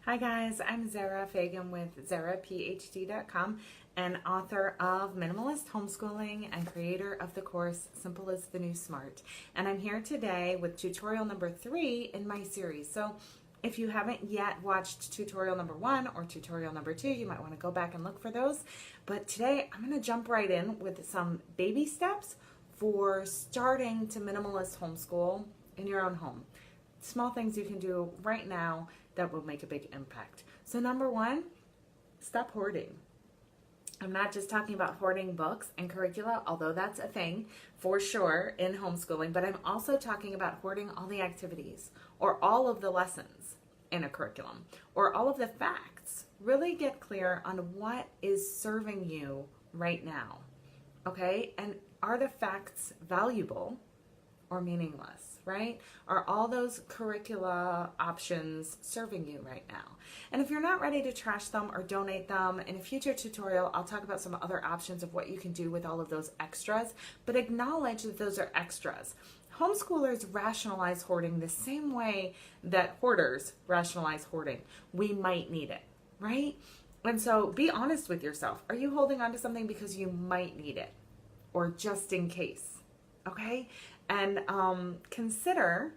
Hi guys, I'm Zara Fagen with ZaraPhD.com and author of Minimalist Homeschooling and creator of the course Simple is the New Smart. And I'm here today with tutorial number 3 in my series. So if you haven't yet watched tutorial number 1 or tutorial number 2, you might want to go back and look for those. But today I'm going to jump right in with some baby steps for starting to minimalist homeschool in your own home. Small things you can do right now that will make a big impact. So number 1, stop hoarding. I'm not just talking about hoarding books and curricula, although that's a thing for sure in homeschooling, but I'm also talking about hoarding all the activities or all of the lessons in a curriculum or all of the facts. Really get clear on what is serving you right now, okay? And are the facts valuable or meaningless, right? Are all those curricula options serving you right now? And if you're not ready to trash them or donate them, in a future tutorial, I'll talk about some other options of what you can do with all of those extras, but acknowledge that those are extras. Homeschoolers rationalize hoarding the same way that hoarders rationalize hoarding. We might need it, right? And so be honest with yourself. Are you holding on to something because you might need it or just in case? Okay? And consider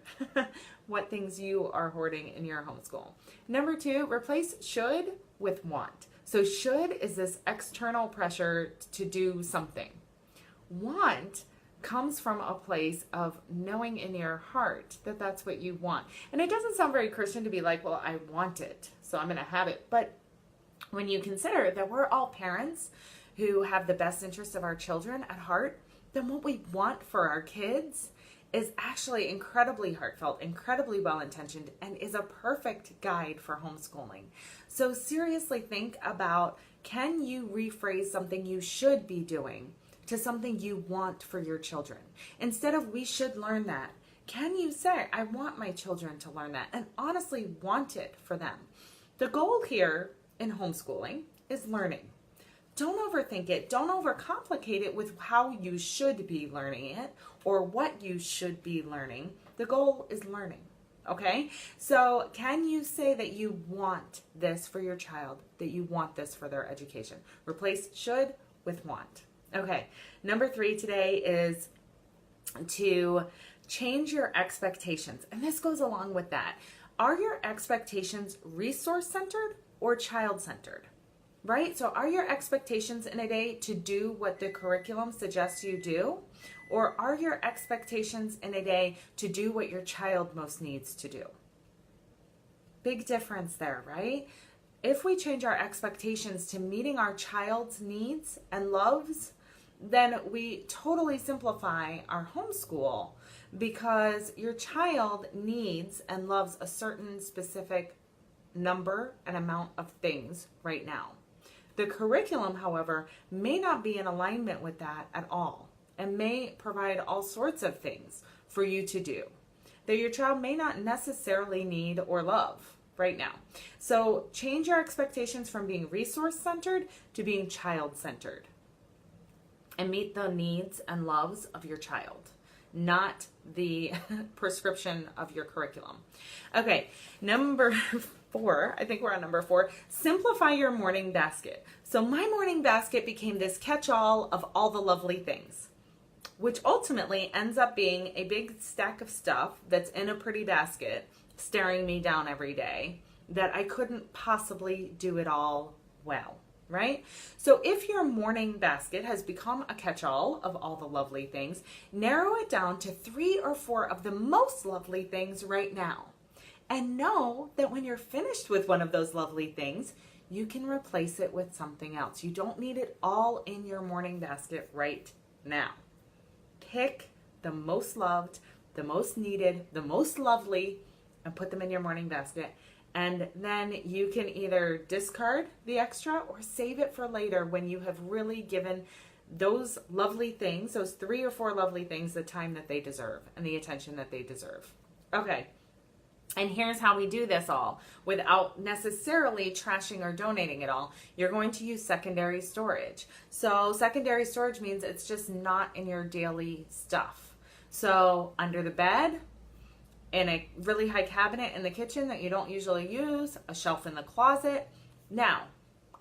what things you are hoarding in your homeschool. Number 2, replace should with want. So should is this external pressure to do something. Want comes from a place of knowing in your heart that that's what you want. And it doesn't sound very Christian to be like, well, I want it, so I'm going to have it. But when you consider that we're all parents who have the best interests of our children at heart, then what we want for our kids is actually incredibly heartfelt, incredibly well-intentioned, and is a perfect guide for homeschooling. So seriously think about, can you rephrase something you should be doing to something you want for your children? Instead of we should learn that, can you say, I want my children to learn that, and honestly want it for them? The goal here in homeschooling is learning. Don't overthink it. Don't overcomplicate it with how you should be learning it or what you should be learning. The goal is learning, okay? So can you say that you want this for your child, that you want this for their education? Replace should with want. Okay, number 3 today is to change your expectations. And this goes along with that. Are your expectations resource-centered or child-centered? Right? So are your expectations in a day to do what the curriculum suggests you do? Or are your expectations in a day to do what your child most needs to do? Big difference there, right? If we change our expectations to meeting our child's needs and loves, then we totally simplify our homeschool because your child needs and loves a certain specific number and amount of things right now. The curriculum, however, may not be in alignment with that at all and may provide all sorts of things for you to do that your child may not necessarily need or love right now. So change your expectations from being resource-centered to being child-centered and meet the needs and loves of your child, not the prescription of your curriculum. Okay, number 4, I think we're on number 4, simplify your morning basket. So my morning basket became this catch-all of all the lovely things, which ultimately ends up being a big stack of stuff that's in a pretty basket staring me down every day that I couldn't possibly do it all well, right? So if your morning basket has become a catch-all of all the lovely things, narrow it down to 3 or 4 of the most lovely things right now. And know that when you're finished with one of those lovely things, you can replace it with something else. You don't need it all in your morning basket right now. Pick the most loved, the most needed, the most lovely, and put them in your morning basket. And then you can either discard the extra or save it for later when you have really given those lovely things, those 3 or 4 lovely things, the time that they deserve and the attention that they deserve. Okay. And here's how we do this all without necessarily trashing or donating it all. You're going to use secondary storage. So secondary storage means it's just not in your daily stuff. So under the bed, in a really high cabinet in the kitchen that you don't usually use, a shelf in the closet. Now,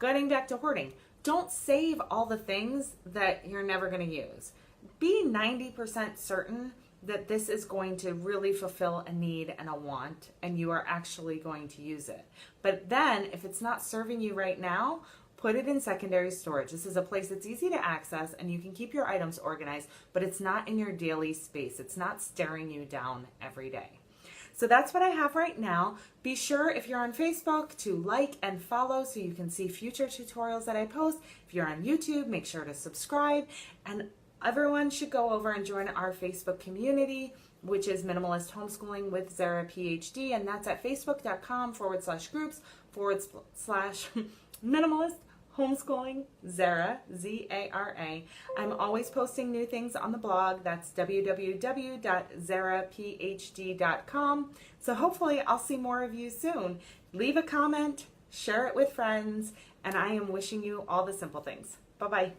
getting back to hoarding, don't save all the things that you're never going to use. Be 90% certain that this is going to really fulfill a need and a want, and you are actually going to use it. But then, if it's not serving you right now, put it in secondary storage. This is a place that's easy to access and you can keep your items organized, but it's not in your daily space. It's not staring you down every day. So that's what I have right now. Be sure, if you're on Facebook, to like and follow so you can see future tutorials that I post. If you're on YouTube, make sure to subscribe. And everyone should go over and join our Facebook community, which is Minimalist Homeschooling with Zara, PhD. And that's at facebook.com/groups/Minimalist Homeschooling Zara, Z-A-R-A. I'm always posting new things on the blog. That's www.zaraphd.com. So hopefully I'll see more of you soon. Leave a comment, share it with friends, and I am wishing you all the simple things. Bye-bye.